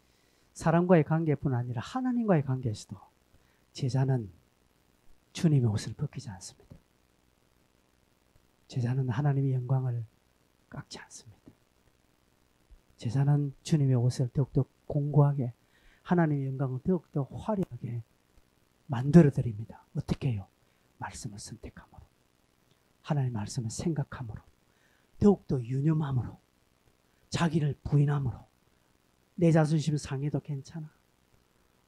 사람과의 관계뿐 아니라 하나님과의 관계에서도 제자는 주님의 옷을 벗기지 않습니다. 제자는 하나님의 영광을 깎지 않습니다. 제자는 주님의 옷을 더욱더 공고하게 하나님의 영광을 더욱더 화려하게 만들어 드립니다. 어떻게 해요? 말씀을 선택함으로, 하나님의 말씀을 생각함으로, 더욱더 유념함으로, 자기를 부인함으로. 내 자존심 상해도 괜찮아.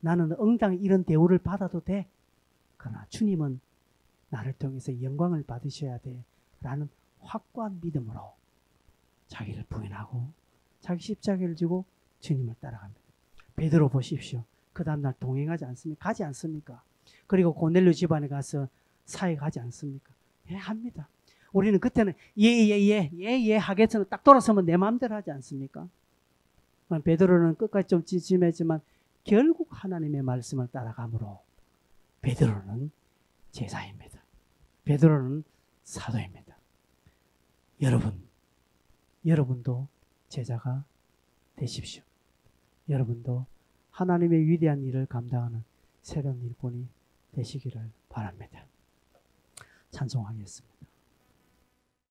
나는 응당 이런 대우를 받아도 돼. 그러나 주님은 나를 통해서 영광을 받으셔야 돼. 라는 확고한 믿음으로 자기를 부인하고 자기 십자가를 지고 주님을 따라갑니다. 베드로 보십시오. 그 다음날 동행하지 않습니까? 가지 않습니까? 그리고 고넬료 집안에 가서 사역하지 않습니까? 예, 합니다. 우리는 그때는 예 하겠지만 딱 돌아서면 내 마음대로 하지 않습니까? 베드로는 끝까지 좀 찜찜했지만 결국 하나님의 말씀을 따라가므로 베드로는 제자입니다. 베드로는 사도입니다. 여러분도 제자가 되십시오. 여러분도 하나님의 위대한 일을 감당하는 새로운 일꾼이 되시기를 바랍니다. 찬송하겠습니다.